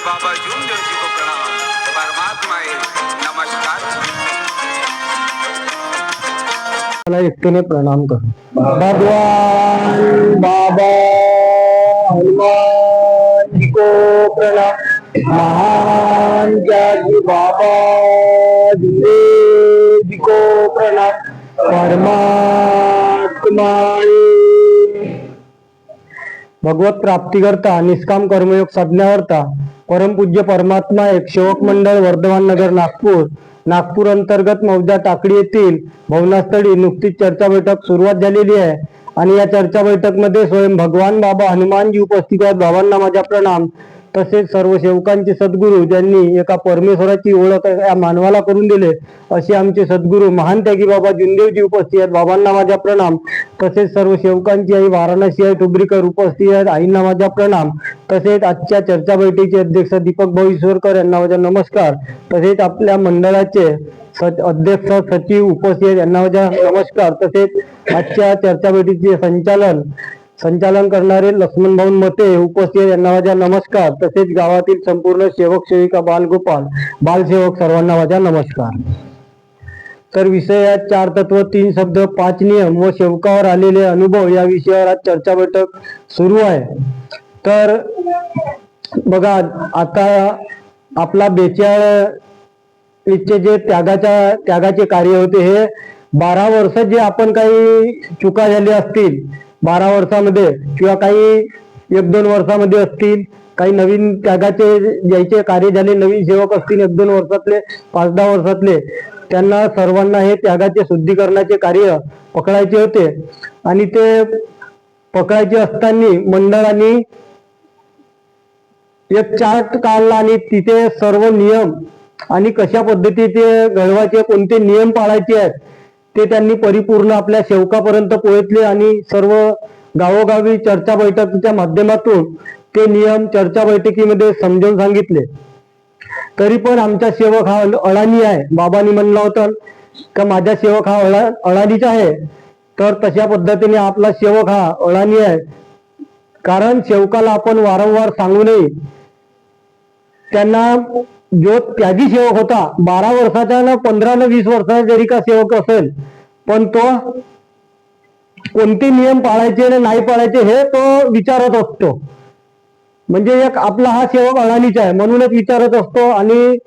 बाबा जूनदेव जी को प्रणाम। परमात्मा नमस्कार। मला एकटेने प्रणाम कर। भगवान बाबा हनुमान जी को प्रणाम। महान ज्ञानी बाबा जूनदेव जी को प्रणाम। परमात्मा भगवत प्राप्तिकर्ता निष्काम कर्मयोग साधण्याकरता परमपूज्य परमात्मा एक सेवक मंडळ वर्धमान नगर नागपूर अंतर्गत मौजा टाकळी येथील भवनास्थळी नुकतीच चर्चा बैठक सुरुवात झालेली आहे आणि या चर्चा बैठक मध्ये स्वयं भगवान बाबा हनुमानजी उपस्थित आहेत। बाबांना माझा प्रणाम। तसेच सर्व सेवकांचे सद्गुरू ज्यांनी एका परमेश्वराची ओळख या मानवाला करून दिले असे आमचे सद्गुरू महान त्यागी बाबा जूनदेवजी उपस्थित आहेत। बाबांना माझा प्रणाम। तसेच सर्व सेवकांची आई वाराणसी आहे ठुबरीकर उपस्थित आहेत, आईंना माझा प्रणाम। तसेच आजच्या चर्चा बैठकीचे अध्यक्ष दीपक भाऊ ईश्वरकर यांना माझा नमस्कार। तसेच आपल्या मंडळाचे अध्यक्ष सचिव उपस्थित आहेत, यांना माझा नमस्कार। तसेच आजच्या चर्चा बैठकीचे संचालन करणारे लक्ष्मण भाऊ मते उपस्थित, यांना माझा नमस्कार। तसेच गावातील संपूर्ण सेवक सेविका बालगोपाल बालसेवक सर्वांना माझा नमस्कार। तर विषय आहे 4 तत्व 3 शब्द 5 नियम व सेवकावर आलेले अनुभव या विषयावर आज चर्चा बैठक सुरू आहे। तर बघा, आता आपला 42 चे जे त्यागाचे कार्य होते हे 12 वर्ष जे आपण काही चुका झाल्या असतील 12 वर्षामध्ये किंवा काही 1-2 वर्षामध्ये असतील, काही नवीन त्यागाचे ज्याचे कार्य झाले नवीन सेवक असतील 1-2 वर्षातले 5-10 वर्षातले, त्यांना सर्वांना हे त्यागाचे शुद्धीकरणाचे कार्य पकडायचे होते आणि ते पकडायचे असताना मंडळाने एक चार्ट काढला आणि तिथे सर्व नियम आणि कशा पद्धतीचे घडवायचे, कोणते नियम पाळायचे आहेत ते त्यांनी परिपूर्ण आपल्या सेवकापर्यंत पोहोचले आणि सर्व गावोगावी चर्चा बैठकीच्या माध्यमातून ते नियम चर्चा बैठकीमध्ये समजावून सांगितले। तरी पण आमचा सेवक हा अडाणी आहे। बाबांनी म्हणलं होतं का माझा सेवक हा अडाणीचा आहे, तर तशा पद्धतीने आपला सेवक हा अडाणी आहे। कारण सेवकाला आपण वारंवार सांगू नये, त्यांना जो त्यागी सेवक होता 12 वर्षाचा ना 15 ना 20 वर्षाचा जरी का सेवक असेल, पण तो कोणते नियम पाळायचे आणि नाही पाळायचे हे तो विचारत असतो। म्हणजे एक आपला हा सेवक अडाणीचा आहे म्हणूनच विचारत असतो। आणि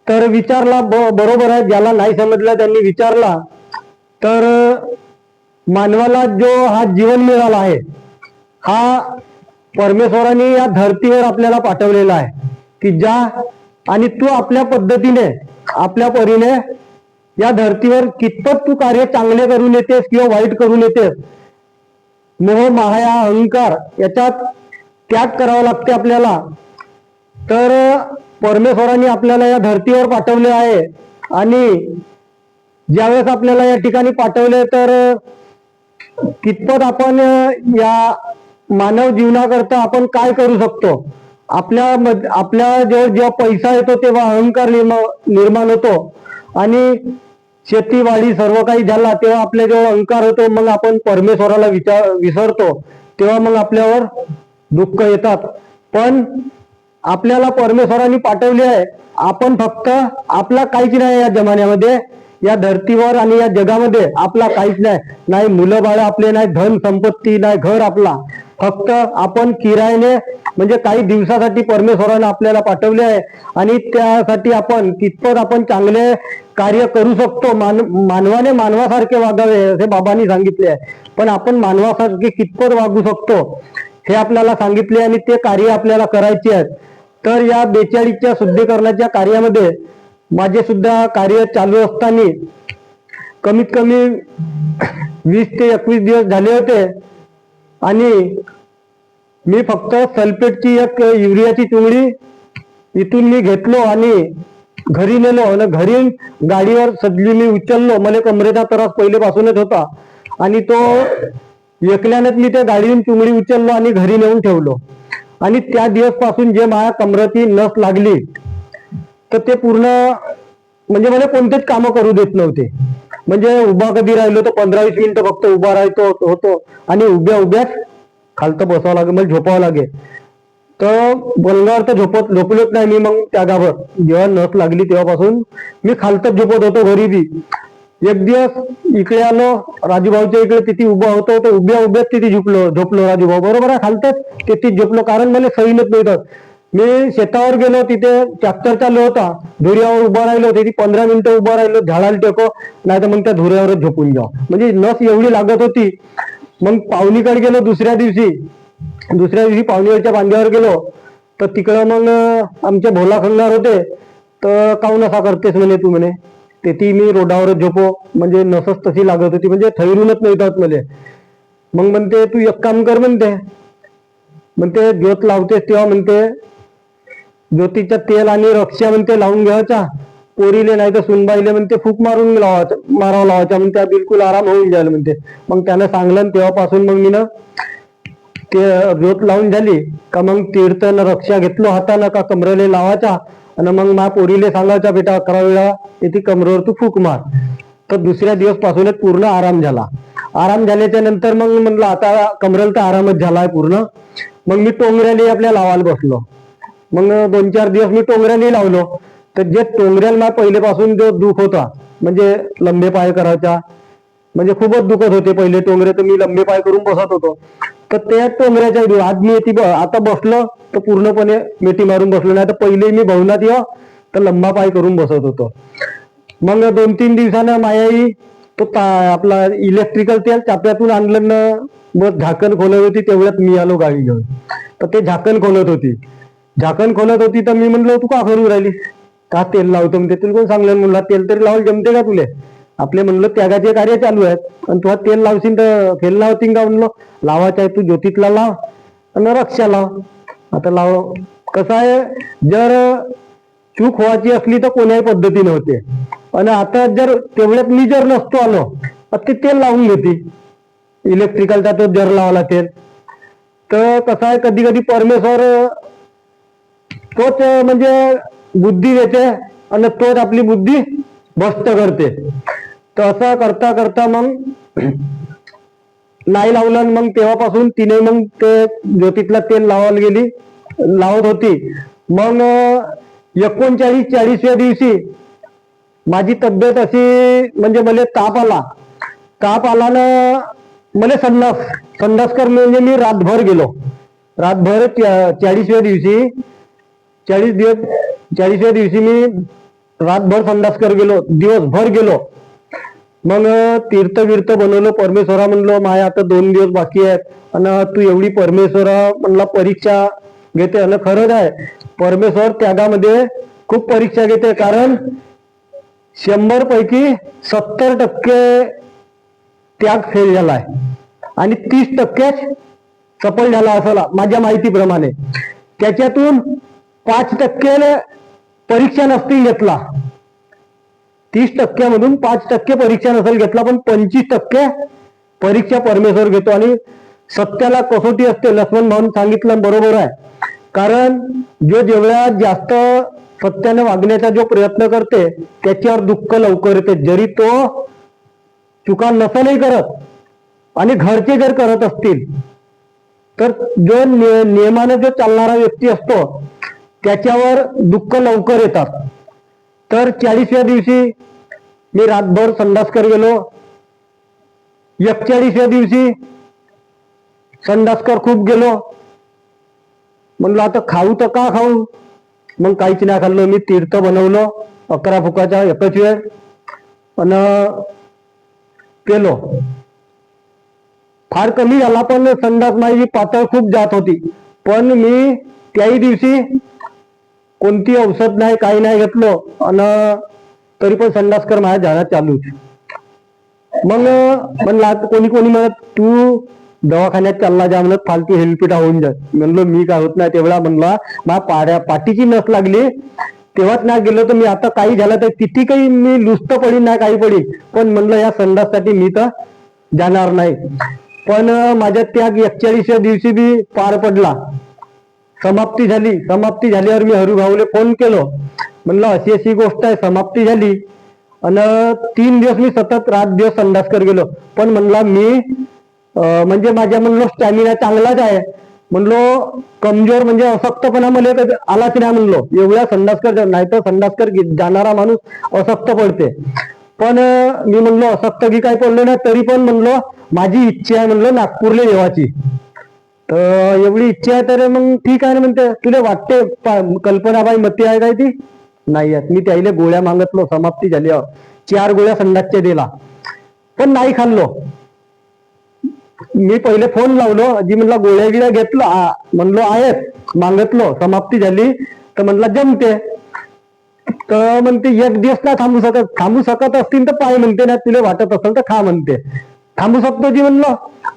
तर विचारला बरोबर आहे, ज्याला नाही समजलं त्यांनी विचारला, तर मानवाला जो हा जीवन मिळाला आहे हा परमेश्वराने या धर्तीवर आपल्याला पाठवलेला आहे की जा आणि तू आपल्या पद्धतीने आपल्या परीने या धर्तीवर कितपत तू कार्य चांगले करून येतेस किंवा वाईट करून येतेस, मोह माया अहंकार याच्यात त्याग करावा लागते आपल्याला। तर परमेश्वराने आपल्याला या धर्तीवर पाठवले आहे आणि ज्यावेळेस आपल्याला या ठिकाणी पाठवले तर कितपत आपण या मानव जीवनाकरता आपण काय करू शकतो। आपल्या जेव्हा पैसा येतो तेव्हा अहंकार निर्माण होतो आणि शेतीवाडी सर्व काही झाला तेव्हा आपल्या जेव्हा अहंकार होतो, मग आपण परमेश्वराला विसरतो, तेव्हा मग आपल्यावर दुःख येतात। पण आपल्याला परमेश्वराने पाठवले आहे, आपण फक्त आपला काहीच नाही या जमान्यामध्ये, या धर्तीवर आणि या जगामध्ये आपला काहीच नाही, नाही मुलं बाळ आपले, नाही धन संपत्ती, नाही घर आपला, फक्त आपण किरायाने म्हणजे काही दिवसासाठी परमेश्वराने आपल्याला पाठवले आहे आणि त्यासाठी आपण कितपत आपण चांगले कार्य करू शकतो। मानवाने मानवासारखे वागावे असे बाबांनी सांगितले आहे, पण आपण मानवासारखे कितपत वागू शकतो हे आपल्याला सांगितले आणि ते कार्य आपल्याला करायचे आहेत। तर या 42च्या शुद्धीकरणाच्या कार्यामध्ये माझे सुद्धा कार्य चालू असताना कमीत कमी 20 ते 21 दिवस झाले होते आणि मी फक्त सल्फेटची एक युरियाची चुंगडी इथून मी घेतलो आणि घरी नेलो आणि घरी गाडीवर सजली मी उचललो। मला कमरेचा त्रास पहिलेपासूनच होता आणि तो एकल्यानेच मी त्या गाडीवरून चुंगडी उचललो आणि घरी नेऊन ठेवलो आणि त्या दिवसपासून जे माझ्या कमरेची नस लागली तर ते पूर्ण म्हणजे मला कोणतेच कामं करू देत नव्हते। म्हणजे उभा कधी राहिलो तर 15-20 मिनिटं फक्त उभा राहतो होतो आणि उभ्याच खालतं बसावं लागे, मला झोपावं लागे। तर बोलण्यावर तर झोपलोच नाही मी. मग त्यागावर जेव्हा नस लागली तेव्हापासून मी खालतच झोपत होतो घरी बी. एक दिवस इकडे आलो राजूभाऊच्या इकडे, तिथे उभा होतो तर उभ्याच तिथे झोपलो राजूभाऊ बरोबर आहे खालतच तिथेच झोपलो, कारण मला सईनच नव्हतं. मी शेतावर गेलो, तिथे ट्रॅक्टर चालू होता, धुऱ्यावर उभा राहिलो, तिथे 15 मिनिटं उभा राहिलो, झाडाला टेको नाही तर मग त्या धुऱ्यावरच झोपून जाऊ, म्हणजे नस एवढी लागत होती. मग पाहुणीकडे गेलो दुसऱ्या दिवशी पाहुणीवरच्या बांध्यावर गेलो, तर तिकडं मग आमचे भोला खंगार होते. तर काहून असा करतेस म्हणे तू म्हणे, तेथे मी रोडावरच झोपो, म्हणजे नसच तशी लागत होती, म्हणजे ठरवूनच नाही येतात मले. मग म्हणते तू एक काम कर म्हणते ज्योत लावतेस तेव्हा म्हणते ज्योतीच्या तेल आणि रक्षा म्हणते लावून घ्यायचा, पोरीले नाही तर सुनबाईले म्हणते फूक मारावं लावायचा म्हणते, बिलकुल आराम होऊन जाईल म्हणते. मग त्यानं सांगलं, तेव्हापासून मग मी ते ज्योत लावून झाली का मग तीर्थन रक्षा घेतलो हातानं का कमरेले लावायचा, आणि मग माझ्या पोरीले सांगायचा बेटा 11 वेळा येते कमरेवर तू फूक मार. तर दुसऱ्या दिवस पासूनच पूर्ण आराम झाला. आराम झाल्याच्या नंतर मग म्हणलं आता कमरेला तर आरामच झालाय पूर्ण. मग मी टोंगऱ्याला आपल्या लावायला बसलो. मग 2-4 दिवस मी टोंगऱ्याला लावलो. तर जे टोंगऱ्याला मला पहिलेपासून जो दुख होता, म्हणजे लंबे पाय करायचा, म्हणजे खूपच दुखत होते पहिले टोंगरे, तर मी लंबे पाय करून बसत होतो. तर त्या टोंगऱ्याच्या आज मी आता बसलो तर पूर्णपणे मेटी मारून बसलो, नाही तर पहिले मी भवनात तर लंबा पाय करून बसत होतो. मग 2-3 दिवसानं मायाई तो आपला इलेक्ट्रिकल तेल चाप्यातून आणलं ना, मग झाकण खोलत होती, तेवढ्यात मी आलो गाडी घेऊन. तर ते झाकण खोलत होती तर मी म्हणलो तू का करू राहिली, का तेल लावतो म्हणते. तुला कोण सांगलं म्हणला तेल तरी लावून जमते का तुले, आपले म्हणलं त्यागाचे कार्य चालू आहेत आणि तुला तेल लावशील तर फेल लावतील का म्हणलं, लावायचं आहे तू ज्योतीतला लाव आणि रक्षा लाव. आता लाव कसं आहे, जर चूक व्हायची असली तर कोण्याही पद्धतीने होते, आणि आता जर तेवढ्यात मी जर नसतो आलो तर ते तेल लावून घेते इलेक्ट्रिकलचा तो जर लावला तेल. तर कसं आहे कधी कधी परमेश्वर तोच म्हणजे बुद्धी देते आणि तोच आपली बुद्धी भ्रष्ट करते. तर असं करता करता मग नाही लावलं, मग तेव्हापासून तिने मग ते ज्योतीतला तेल लावायला लावत होती. मग 39-40व्या दिवशी माझी तब्येत अशी, म्हणजे मला ताप आला ना, मला संडास कर, म्हणजे मी रातभर 40व्या दिवशी मी रातभर संडास कर गेलो, दिवसभर गेलो. मग तीर्थ बनवलं, परमेश्वरा म्हणलो माया आता 2 दिवस बाकी आहेत, आणि तू एवढी परमेश्वरा म्हणला परीक्षा घेते. आणि खरंच आहे परमेश्वर त्यागामध्ये खूप परीक्षा घेते, कारण 100 पैकी 70% त्याग फेल झालाय आणि 30% सफल झाला असला माझ्या माहितीप्रमाणे. त्याच्यातून 5% परीक्षा नसतील घेतला, 30% 5% परीक्षा नसेल घेतला, पण 25% परीक्षा परमेश्वर घेतो. आणि सत्याला कसोटी असते, लक्ष्मण भाऊन सांगितलं बरोबर आहे, कारण जो जेवढ्या जास्त सत्याने वागण्याचा जो प्रयत्न करते त्याच्यावर दुःख लवकर येते, जरी तो चुका नसलही करत आणि घरचे जर करत असतील तर जो नियमाने जो चालणारा व्यक्ती असतो त्याच्यावर दुःख लवकर येतात. तर 40व्या दिवशी मी रातभर संडास कर गेलो, 41व्या दिवशी संडास कर खूप गेलो. म्हणलं आता खाऊ तर का खाऊ, मग काहीच नाही खाल्लं. मी तीर्थ बनवलं 11 फुकाचा एकच वेळ आणि पेलो. फार कमी झाला, पण संडास माझी पातळ खूप जात होती. पण मी त्याही दिवशी कोणती औषध नाही, काही नाही घेतलो, आणि तरी पण संडास कर माझ्या झाडात चालूच. मग म्हणलं कोणी म्हणत तू दवाखान्यात चालला जा म्हणत, फालतू हेलपिटा होऊन जात. म्हणलो मी काय होत नाही तेवढा, म्हणला माझ्या पाठीची नस लागली तेव्हाच नाही गेलो, तर मी आता काही झालं तर किती काही मी लुस्त पडीन नाही काही पडी, पण म्हणलं या संडाससाठी मी तर जाणार नाही. पण माझ्या त्याग 41व्या दिवशी बी पार पडला, समाप्ती झाल्यावर मी हरुभाऊले फोन केलो, म्हणलं अशी गोष्ट आहे, समाप्ती झाली. आणि 3 दिवस मी सतत रात दिवस संडास कर गेलो, पण म्हणला मी म्हणजे माझ्या म्हणलं स्टॅमिना चांगलाच आहे, म्हणलो कमजोर म्हणजे असक्तपणा मला कधी आलाच नाही म्हणलो. एवढ्या संडासकर नाही तर संडासकर जाणारा माणूस असक्त पडते. पण मी म्हणलो असक्त की काय पडलो नाही, तरी पण म्हणलो माझी इच्छा आहे म्हणलो नागपूरला येवाची. तर एवढी इच्छा आहे तर मग ठीक आहे ना म्हणते. तुला वाटते कल्पनाबाई मती आहे काय ती? नाही आहेत. मी त्याला गोळ्या मागतलो, समाप्ती झाल्यावर 4 गोळ्या संडासच्या दिला, पण नाही खाल्लो. मी पहिले फोन लावलो, जी म्हणला गोळ्या गिळ्या घेतलो म्हणलो आहेत, मागतलो, समाप्ती झाली तर म्हणला जमते. तर म्हणते एक दिवस ना थांबू शकत असतील तर पाय म्हणते ना, तुला वाटत असेल तर खा म्हणते. थांबू शकतो जी म्हणलो.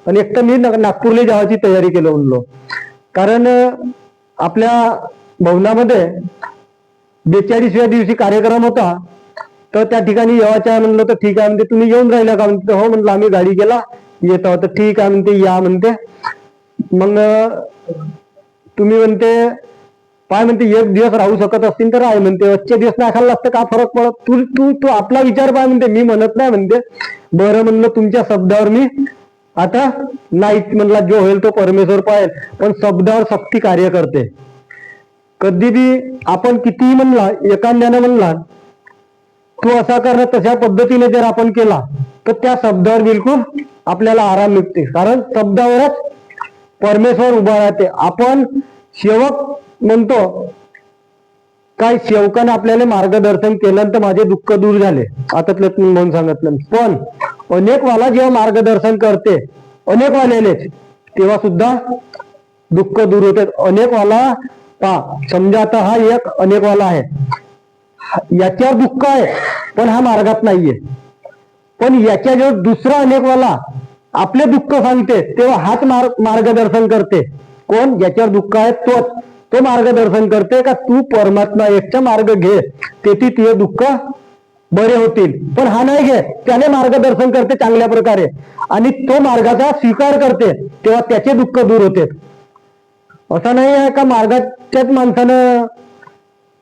आणि एक तर मी नागपूरला जायची तयारी केलं म्हणलो. कारण आपल्या भवनामध्ये 42व्या दिवशी कार्यक्रम होता, तर त्या ठिकाणी येवायचं आहे म्हणलं. तर ठीक आहे म्हणते, तुम्ही येऊन राहिला का म्हणते. हो म्हणलं आम्ही गाडी गेला येत आहोत. तर ठीक आहे म्हणते, या म्हणते. मग तुम्ही म्हणते पाय म्हणते एक दिवस राहू शकत असतील तर आहे म्हणते, आजचे दिवस नाही खाल्ला असतं का फरक पडत. तू तू तू आपला विचार पाय म्हणते, मी म्हणत नाही म्हणते. बरं म्हणलं तुमच्या शब्दावर मी आता नाही म्हणला, जो होईल तो परमेश्वर पाहेल, पण शब्दावर सक्ती कार्य करते. कधी बी आपण कितीही म्हणला, एखाद्यानं म्हणला तू असा करणं तशा पद्धतीने जर आपण केला तर त्या शब्दावर बिलकुल आपल्याला आराम मिळते. कारण शब्दावरच परमेश्वर उभा राहते. आपण सेवक म्हणतो काय, सेवकाने आपल्याला मार्गदर्शन केलं तर माझे दुःख दूर झाले, आता तुम्ही म्हणून सांगितलं. पण अनेक वाला जेव्हा मार्गदर्शन करते अनेक वाल्यानेच, तेव्हा सुद्धा दुःख दूर होते. अनेक वाला समजा आता हा एक अनेक वाला आहे, याच्यावर दुःख आहे पण हा मार्गात नाहीये. पण याच्या जेव्हा दुसरा अनेकवाला आपले दुःख सांगते तेव्हा हाच मार्गदर्शन करते. कोण? ज्याच्यावर दुःख आहे तो मार्गदर्शन करते का तू परमात्मा एकचा मार्ग घे, तेथे तुझे दुःख बरे होतील. पण हा नाही घे, त्याने मार्गदर्शन करते चांगल्या प्रकारे आणि तो मार्गाचा स्वीकार करते, तेव्हा त्याचे दुःख दूर होते. असं नाही आहे का मार्गाच्याच माणसानं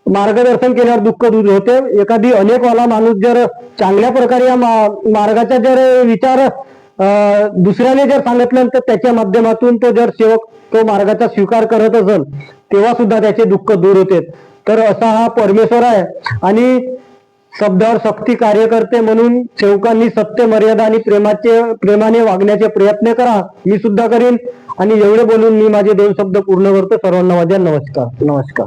मार्गदर्शन केल्यावर दुःख दूर होते. एखादी अनेकवाला माणूस जर चांगल्या प्रकारे या मार्गाचा जर विचार दुसऱ्याने जर सांगितलं तर त्याच्या माध्यमातून तो जर सेवक तो मार्गाचा स्वीकार करत असेल तेव्हा सुद्धा त्याचे दुःख दूर होते. तर असा हा परमेश्वर आहे आणि शब्दावर सक्ती कार्य करते. म्हणून सेवकांनी सत्य, मर्यादा आणि प्रेमाने वागण्याचे प्रयत्न करा. मी सुद्धा करीन. आणि एवढे बोलून मी माझे 2 शब्द पूर्ण करतो. सर्वांना माझ्या नमस्कार. नमस्कार.